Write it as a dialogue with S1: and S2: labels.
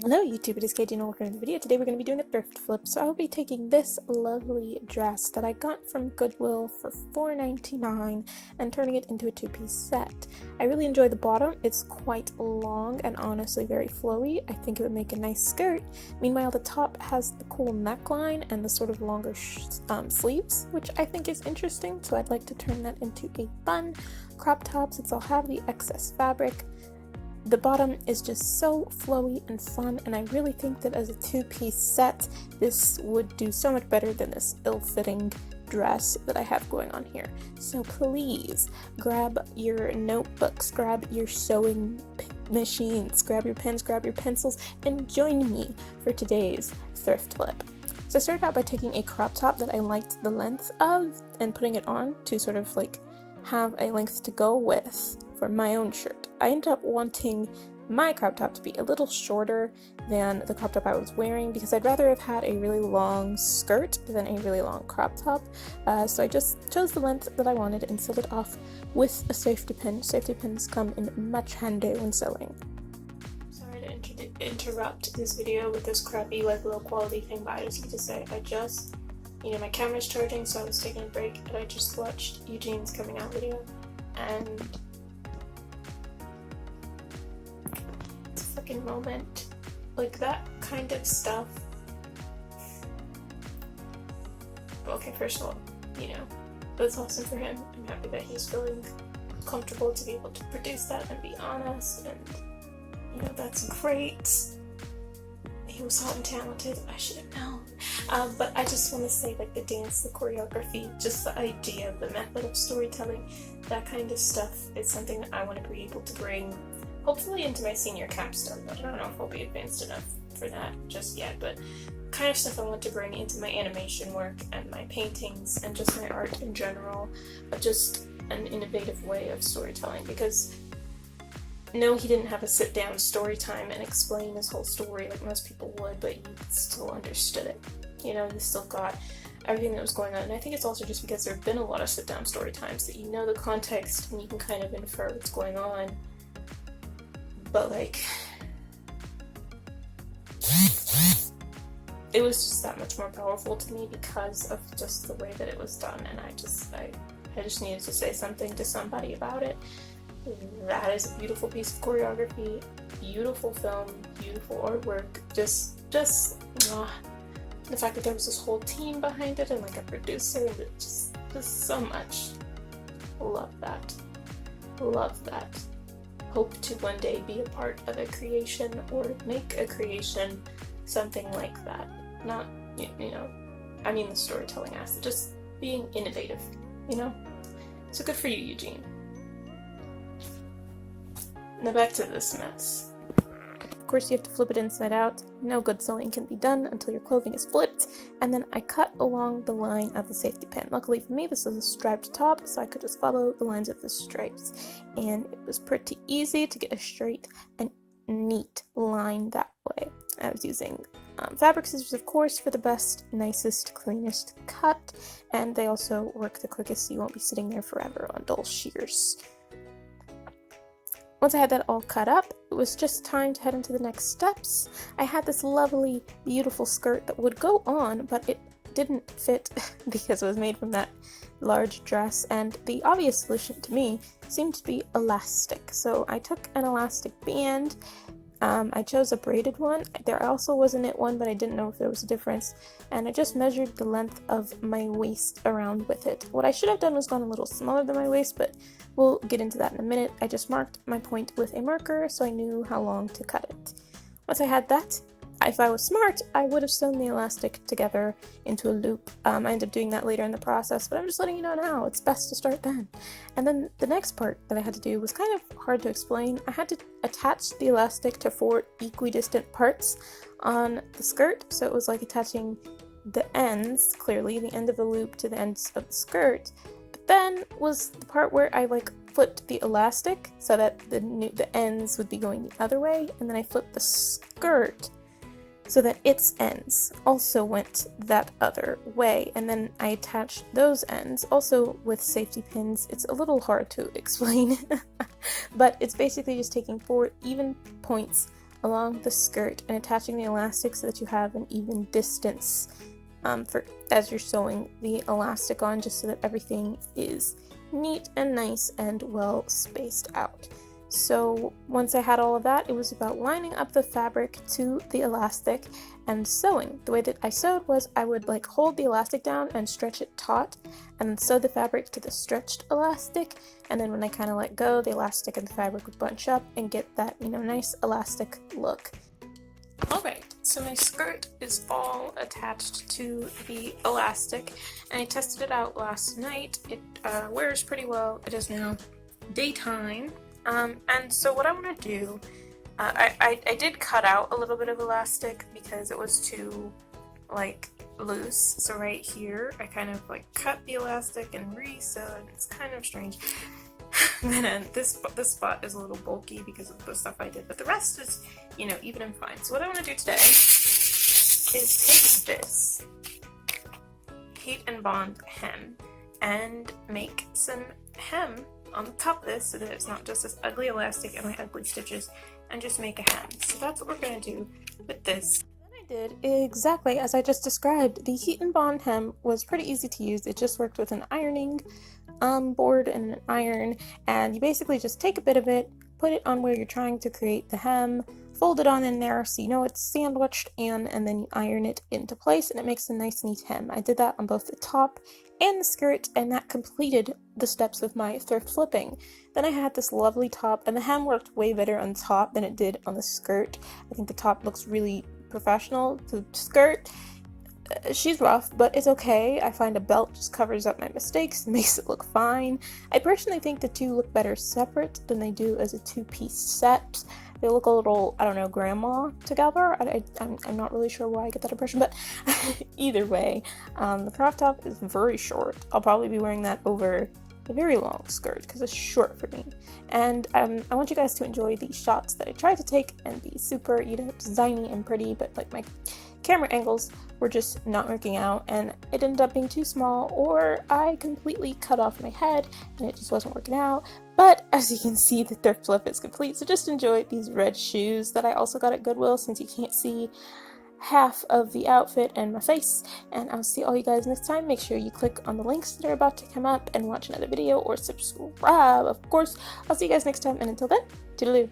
S1: Hello YouTube, it is KG and welcome to the video. Today we're going to be doing a thrift flip. So I'll be taking this lovely dress that I got from Goodwill for $4.99 and turning it into a two-piece set. I really enjoy the bottom. It's quite long and honestly very flowy. I think it would make a nice skirt. Meanwhile, the top has the cool neckline and the sort of longer sleeves, which I think is interesting. So I'd like to turn that into a fun crop top since I'll have the excess fabric. The bottom is just so flowy and fun, and I really think that as a two-piece set, this would do so much better than this ill-fitting dress that I have going on here. So please grab your notebooks, grab your sewing machines, grab your pens, grab your pencils, and join me for today's thrift flip. So I started out by taking a crop top that I liked the length of and putting it on to sort of like have a length to go with for my own shirt. I ended up wanting my crop top to be a little shorter than the crop top I was wearing because I'd rather have had a really long skirt than a really long crop top. So I just chose the length that I wanted and sewed it off with a safety pin. Safety pins come in much handy when sewing. Sorry to interrupt this video with this crappy low quality thing, but I just need to say my camera's charging, so I was taking a break and I just watched Eugene's coming out video, and it's a fucking moment. Like, that kind of stuff. Okay, first of all, that's awesome for him. I'm happy that he's feeling comfortable to be able to produce that and be honest, and that's great. He was hot and talented. I should have known. But I just want to say, like, the dance, the choreography, just the idea, the method of storytelling, that kind of stuff is something that I want to be able to bring, hopefully, into my senior capstone. But I don't know if I'll be advanced enough for that just yet. But kind of stuff I want to bring into my animation work and my paintings and just my art in general, but just an innovative way of storytelling. Because no, he didn't have a sit-down story time and explain his whole story like most people would, but you still understood it. You still got everything that was going on. And I think it's also just because there have been a lot of sit-down story times that you know the context and you can kind of infer what's going on. But, like, it was just that much more powerful to me because of just the way that it was done. And I just needed to say something to somebody about it. That is a beautiful piece of choreography, beautiful film, beautiful artwork, just the fact that there was this whole team behind it and like a producer, and just so much. Love that. Hope to one day be a part of a creation or make a creation, something like that. Not, I mean the storytelling aspect, just being innovative, So good for you, Eugene. Now back to this mess. Of course, you have to flip it inside out. No good sewing can be done until your clothing is flipped. And then I cut along the line of the safety pin. Luckily for me, this is a striped top, so I could just follow the lines of the stripes. And it was pretty easy to get a straight and neat line that way. I was using fabric scissors, of course, for the best, nicest, cleanest cut. And they also work the quickest, so you won't be sitting there forever on dull shears. Once I had that all cut up, it was just time to head into the next steps. I had this lovely, beautiful skirt that would go on, but it didn't fit because it was made from that large dress, and the obvious solution to me seemed to be elastic. So I took an elastic band. I chose a braided one. There also was a knit one, but I didn't know if there was a difference, and I just measured the length of my waist around with it. What I should have done was gone a little smaller than my waist, but we'll get into that in a minute. I just marked my point with a marker so I knew how long to cut it. Once I had that, if I was smart, I would have sewn the elastic together into a loop. I ended up doing that later in the process, but I'm just letting you know now. It's best to start then. And then the next part that I had to do was kind of hard to explain. I had to attach the elastic to 4 equidistant parts on the skirt, so it was like attaching the ends, clearly, the end of the loop to the ends of the skirt. But then was the part where I flipped the elastic so that the ends would be going the other way, and then I flipped the skirt so that its ends also went that other way, and then I attached those ends also with safety pins. It's a little hard to explain, but it's basically just taking 4 even points along the skirt and attaching the elastic so that you have an even distance for as you're sewing the elastic on, just so that everything is neat and nice and well spaced out. So once I had all of that, it was about lining up the fabric to the elastic and sewing. The way that I sewed was I would like hold the elastic down and stretch it taut, and then sew the fabric to the stretched elastic, and then when I kind of let go, the elastic and the fabric would bunch up and get that, you know, nice elastic look. Alright, so my skirt is all attached to the elastic, and I tested it out last night. It wears pretty well. It is now daytime. And so what I want to do, I did cut out a little bit of elastic because it was too, like, loose. So right here, I kind of, like, cut the elastic and re-sewed. It's kind of strange. Then this spot is a little bulky because of the stuff I did, but the rest is, you know, even and fine. So what I want to do today is take this heat and bond hem and make some hem on the top of this so that it's not just this ugly elastic and my ugly stitches, and just make a hem. So that's what we're going to do with this. I did exactly as I just described. The heat and bond hem was pretty easy to use. It just worked with an ironing board and an iron, and you basically just take a bit of it, put it on where you're trying to create the hem, fold it on in there so you know it's sandwiched in, and then you iron it into place and it makes a nice neat hem. I did that on both the top and the skirt, and that completed the steps of my thrift flipping. Then I had this lovely top, and the hem worked way better on top than it did on the skirt. I think the top looks really professional. The skirt, she's rough, but it's okay. I find a belt just covers up my mistakes and makes it look fine. I personally think the two look better separate than they do as a two-piece set. They look a little, I don't know, grandma together. I'm not really sure why I get that impression, but either way, the crop top is very short. I'll probably be wearing that over a very long skirt because it's short for me. And I want you guys to enjoy the shots that I tried to take and be super, you know, designy and pretty, but like my camera angles were just not working out, and it ended up being too small, or I completely cut off my head and it just wasn't working out. But as you can see, the thrift flip is complete, so just enjoy these red shoes that I also got at Goodwill, since you can't see half of the outfit and my face. And I'll see all you guys next time. Make sure you click on the links that are about to come up and watch another video, or subscribe, of course. I'll see you guys next time, and until then, toodaloo.